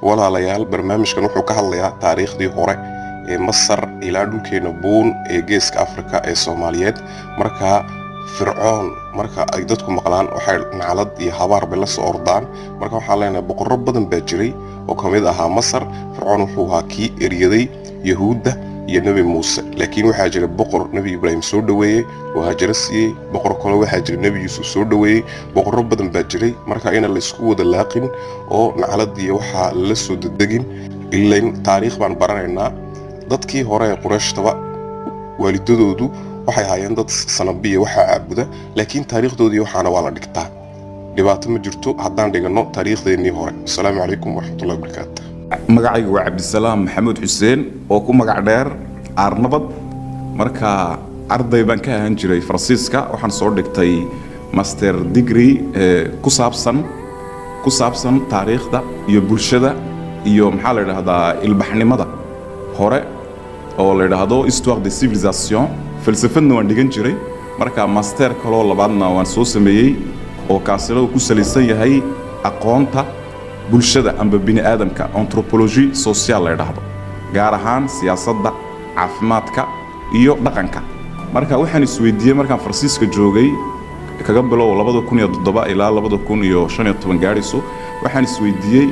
walaalayaal barnaamijkan wuxuu ka hadlayaa taariikhdii hore ee Masar ilaa dhulkeena buun ee geeska Afrika ee Soomaaliyeed marka fircoon marka ay dadku maqlaan waxay naclad iyo habaar bay la soo ordaan marka waxa leenahay boqorro badan baa jiray oo kamid ahaa Masar fircoon wuxuu ahaa kii eriyaday Yahuudda iyo Nabi Muuse laakiin waxaa jira boqor Nabi Ibrahim soo dhaweeyay oo Hajar siiyay boqor kale waxaa jira Nabi Yuusuf soo dhaweeyay boqorro badan baa jiray marka in la isku wada laaqin oo naclad iyo waxa la soo dadegin ilaa taariikh baan baranaynaa dadkii hore ee Qurayshtaba waalidadoodu waxay hayeen dad sanabiye waxa caabuda laakiin taariikhdoodii waxaana waa la dhigtaa dhibaato ma jirto haddaan dhigano taariikhdeenii hore assalaamu calaykum waraxmatullaahi wabarakaatuh magacaygu waa Cabdisalaam Maxamuud Xuseen oo ku magac dheer Arnabad marka arday baan ka ahaan jiray Faransiiska waxaan soo dhigtay master degree ku saabsan taariikhda iyo bulshada iyo maxaa la yiraahdaa ilbaxnimada hore oo la yiraahdo histoire des civilisations falsafadna waan dhigan jiray marka master kaloo labaadna waan soo sameeyay oo kaasilo ku salaysan yahay aqoonta bulshada amba bini aadamka anthropology social la yiraahdo gaar ahaan siyaasadda caafimaadka iyo dhaqanka marka waxaan isweydiiyay markaan Faransiiska joogay kaga bilow 2007 ilaa 2015 gaariso waxaan isweydiiyay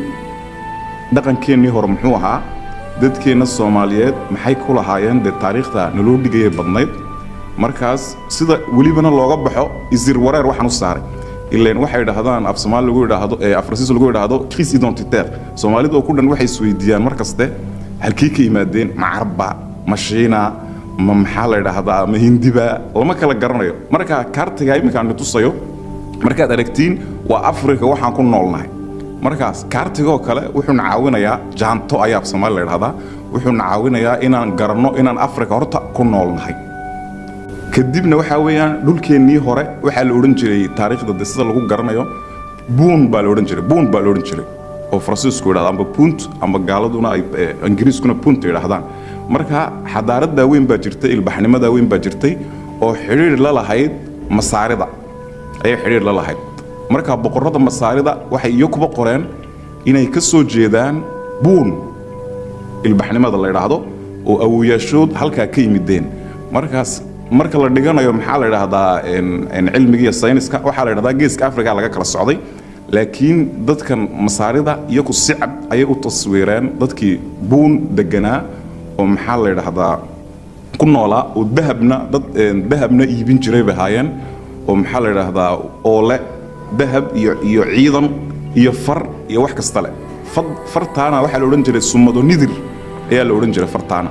dhaqankeenii hore muxuu ahaa dadkeena Soomaaliyeed maxay ku lahaayeen taariikhda nolol dhigay badnayd markaas sida walibana looga baxo isir wareer waxaan u saaray ileen waxay yiraahdaan af Soomaali lagu yiraahdo Faransiis lagu yiraahdo crise identitaire Soomaalidu oo ku dhan waxay isweydiiyaan markaste halkii ka yimaadeen Carabba Mashiina maxaa la yiraahdaa ma Hindiba lama kala garanayo marka kaartiga imika aan tusayo markaad aragtiin waa Afrika waxaan ku noolnahay markaas kaartigo kale wuxuu caawinayaa jaanto ayaa af Soomaali la yiraahdaa wuxuu caawinayaa inaan garanno inaan Afrika horta ku noolnahay kadibna waxa weeyaan dhulkeenii hore waxa la oran jiray taariikhda sida lagu garanayo buun baa la oran jiray oo Faransiisku yiraahdo amba punt amba gaaladuna ay Ingiriiskuna punt yiraahdaan marka xadaarada weyn baa jirtay ilbaxnimada weyn baa jirtay oo xiriir la lahayd Masaarida ay xiriir la lahayd marka boqorrada Masaarida waxay iyagu qoreen inay ka soo jeedaan buun ilbaxnimada la yiraahdo oo awooyaashood halka ka yimideen markaas marka la dhiganayo maxaa la yiraahdaa cilmiga iyo sayniska waxa la yiraahdaa geeska Afrika laga kala socday laakiin dadkan Masaarida iyagu si cad ay u taswiireen dadkii buun deganaa oo maxaa la yiraahdaa ku noolaa oo dahabna iibin jiray bahaayeen oo maxaa la yiraahdaa oo le dahab iyo ciidan iyo far iyo wax kasta le fartaana waxa la oran jiray sumado nidir ayaa la oran jiray fartaana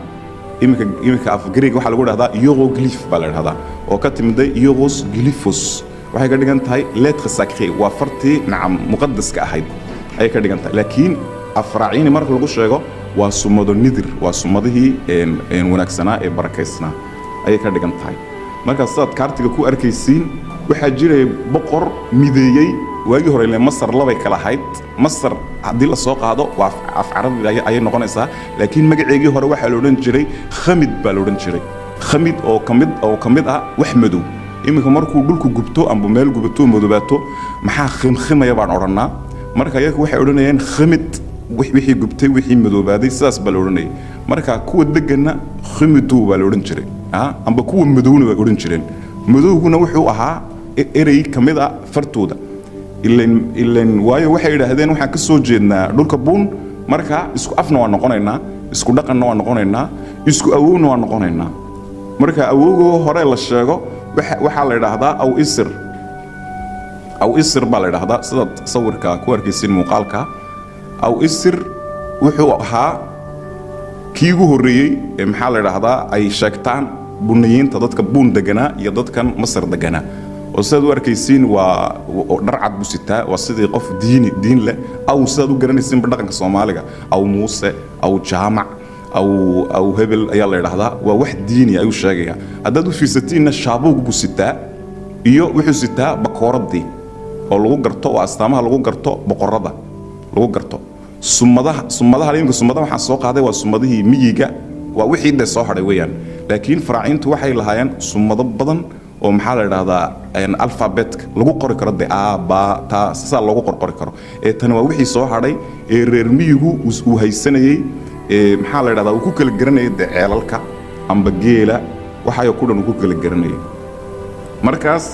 imika af Greek waxa lagu yiraahdaa hieroglyph baa la yiraahdaa oo ka timiday hieroglyphos waxay ka dhigan tahay lettre sacrée waa fartii nacam muqaddaska ahayd ay ka dhigan tahay laakiin afraaciini marka lagu sheego waa sumado nidir waa sumadihii wanaagsanaa ee barakaysnaa ay ka dhigan tahay marka saad kaartiga ku arkaysiin waxa jiray boqor mideeyay waagi hore ilaa Masar labay kala ahayd Masar hadii la soo qaado waa af Carabi ay noqonaysaa laakiin magaceegii hore waxa la oran jiray Khamid baa la oran jiray Khamid oo kamid ah wax madow imika markuu dhulku gubto amba meel gubto madoobato maxaa khimkhimaya baan oranaa marka iyagu waxay oranayeen Khamid wixii gubtay wixii madoobaaday sidaas baa la oranayay marka kuwa degana Khamidu baa la oran jiray amba kuwa madowna way oran jireen madowguna wuxuu ahaa erey kamid ah fartooda ileen waayo waxay yiraahdeen waxaan ka soo jeednaa dhulka buun marka isku afna waa noqonaynaa isku dhaqanna waa noqonaynaa isku awoowna waa noqonaynaa marka awowgo hore la sheego waxa la yiraahdaa aw isir baa la yiraahdaa sida sawirka ku arkaysiin muuqaalka aw isir wuxuu ahaa kii ugu horeeyay ee maxaa la yiraahdaa ay sheegtaan bunayinta dadka buun deganaa iyo dadkan Masar deganaa oo sidoo arkaysiin waa dhar cad busitaa waa sidii qof diin leh aw sidoo u garanaysiin dhaqanka Soomaaliga aw Muuse aw Jaamac aw hebel ayaa la yiraahdaa waa wax diini ay u sheegayaan haddaad u fiirsatiin shaabugu busitaa iyo wuxuu sitaa bakooradii oo lagu garto waa astaamaha lagu garto boqorrada lagu garto sumadaha waxaan soo qaaday waa sumadihii miyiga waa wixii soo haray weeyaan laakiin faraacintu waxay lahaayeen sumado badan oo maxaa la yiraahdaa alphabet lagu qori karo de a ba ta sa lagu qori karo tan waa wixii soo hadhay reer miyigu uu haysanayay maxaa la yiraahdaa uu ku kala garanayay de ceelalka amba geela waxa ku dhan uu ku kala garanayay markaas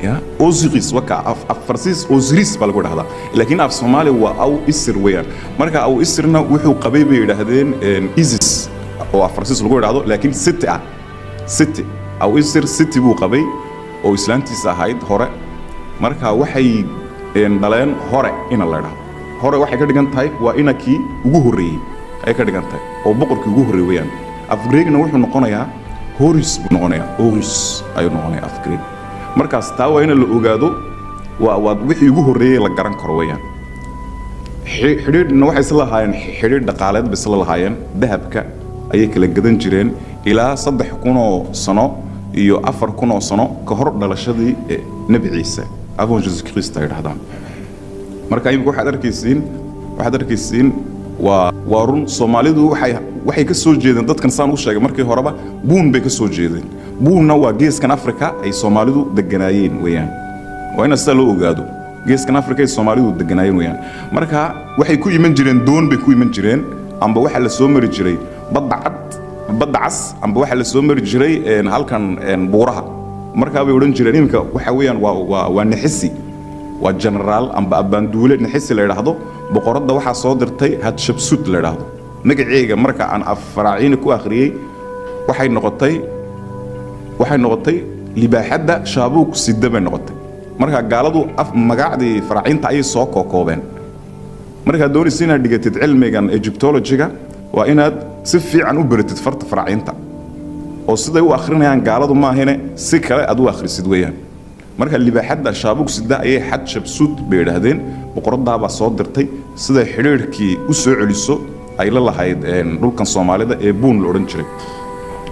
ya Osiris waka af Farsiis Osiris baa lagu dhahdaa laakiin af Soomaali waa aw isir weeyaan marka aw isirna wuxuu qabay bay yiraahdeen Isis oo af Farsiis lagu dhahdo laakiin city aw isir city buu qabay oo islaantiisa ahayd hore marka waxay dhaleen hore ina la dhahdo hore waxay ka dhigan tahay waa inakii ugu horeeyay ay ka dhigan tahay oo boqorkii ugu horeeyay weeyaan af Greegna wuxuu noqonayaa Horus buu noqonayaa Horus ayuu noqonayaa af Greeg markaas taa waa in la ogaado waa wixii ugu horeeyay la garan karo weeyaan xiriirna waxay isla lahaayeen xiriir dhaqaaleed bis la lahaayeen dahabka ayay kala gadan jireen ilaa 3,000 sano iyo 4,000 sano ka hor dhalashadii Nabi Ciise avant Jesus Christ ay dhahdaan marka imika waxaad arkaysiin waa run Soomaalidu waxay ka soo jeedeen dadkan saan u sheegay markii horeba buun bay ka soo jeedeen buuna waa geeskan Afrika ay Soomaalidu deganaayeen weeyaan waa in asal loo ogaado geeskan Afrika ay Soomaalidu deganaayeen weeyaan marka waxay ku iman jireen doon bay ku iman jireen amba waxa la soo mari jiray badda cas amba waxa la soo mari jiray halkan buuraha marka bay oran jireen imika waxa weeyaan waa nixisi waa general amba abanduule nixisi la yiraahdo boqoradda waxa soo dirtay Hatshepsut la yiraahdo magaceega marka aan afraaciin ku akhriyay waxay noqotay libaaxadda shaabuuk sidaba noqotay marka gaaladu magacdii faraaciinta ay soo koobeen marka doonaysiin inaad dhigatid cilmigan Egyptology-ga waa inaad si fiican u baratid farta faraaciinta oo siday u akhrinayaan gaaladu ma ahine si kale aad u akhrisid weeyaan marka libaaxadda shaabuuk sida ay Hatshepsut bay yiraahdeen boqoradda baa soo dirtay sida xiriirkii u soo celiso ay la lahayd dhulkan Soomaalida ee buun la oran jiray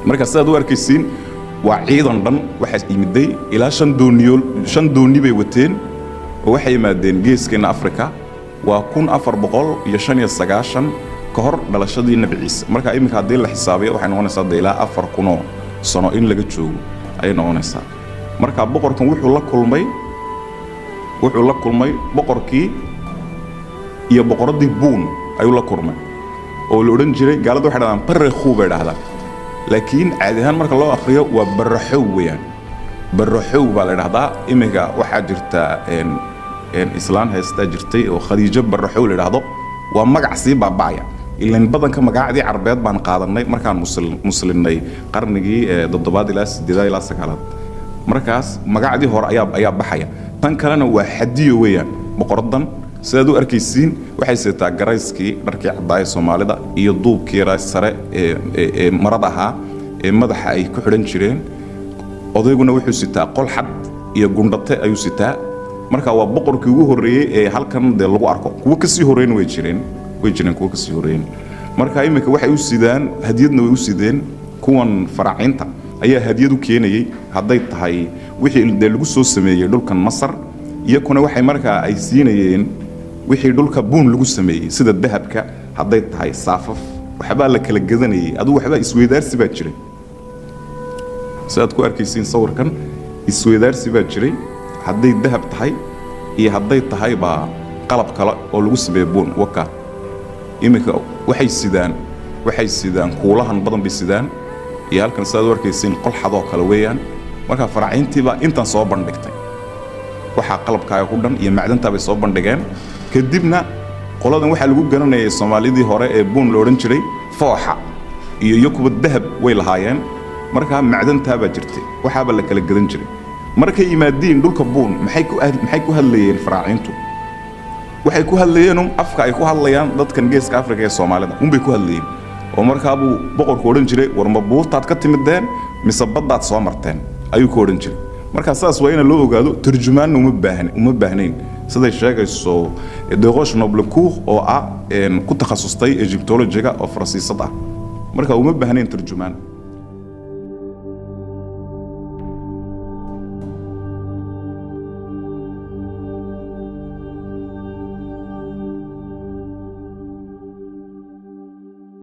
marka sidaad u arkaysiin waa ciidan dhan waxa yimiday ilaa 5 dooni bay wateen oo waxay yimaadeen geeskeena Afrika waa 1495 ka hor dhalashadii Nabi Ciise marka imika hadii la xisaabiyo waxay noqonaysaa ilaa 4,000 sano in laga joogo ay noqonaysaa marka boqorkan wuxuu la kulmay boqorkii iyo boqoradii buun ayuu la kulmay oo la oran jiray gaaladu waxay dhahdaan barraxu bay dhahdaan laakiin caadi ahaan marka loo akhriyo waa barraxu weeyaan barraxu baa la dhahdaa imika waxa jirta islaan haysta jirtay oo Khadiija barraxu la dhahdo waa magac si baabaya ilaan badanka magacadii Carbeed baan qaadanay markaan muslimnay qarnigii 7 ilaa 8 ilaa 9 markaas magacadii hore ayaa baxaya tan kalena waa Hadiyo weeyaan boqoradan sidaad u arkaysiin waxay seetaa garayskii dharkii caddaay Soomaalida iyo duubkii raas sare ee maradaha ee madaxa ay ku xiran jireen odayguna wuxuu sitaa qol xad iyo gundhate ayuu sitaa marka waa boqorkii ugu horeeyay ee halkan lagu arko kuwa ka sii horeeyay way jireen kuwa ka sii horeeyay marka imika waxay u sidaan hadiyadna way u sideen kuwan faraaciinta ayaa hadiyad u keenayay haday tahay wixii lagu soo sameeyay dhulkan Masar iyo kuna waxay marka ay siinayeen wixii dhulka buun lagu sameeyay sida dahabka haday tahay saafaf waxba la kala gadanayay adu waxba isweydaarsi baa jiray saad ku arkaysiin sawirkan isweydaarsi baa jiray haday dahab tahay iyo haday tahay ba qalab kale oo lagu sameeyay buun waka imika waxay sidaan kuulahan badan bay sidaan iyo halkan saad u arkaysiin qol xadoo kale weeyaan marka faraaciintii baa intan soo bandhigtay waxa qalabkaaga ku dhan iyo macdanta bay soo bandhigeen kadibna qoladan waxa lagu garanayay Soomaalidii hore ee buun la oran jiray fooxa iyo kuba dahab way lahaayeen marka macdanta baa jirtay waxaaba la kala gadan jiray markay yimaadeen dhulka buun maxay ku hadlayeen faraaciintu waxay ku hadlayeen afka ay ku hadlayaan dadkan geeska Afrika ee Soomaalida bay ku hadlayeen oo markaa buu boqorku oran jiray war ma buurtaad ka timideen mise baddaad soo marteen ayuu ku oran jiray marka saas waa in loo ogaado turjumaan uma baahnayn siday sheegayso Deroche Noblecourt oo ku takhasustay Egyptology-ga oo Faransiisada marka uma baahnayn turjumaan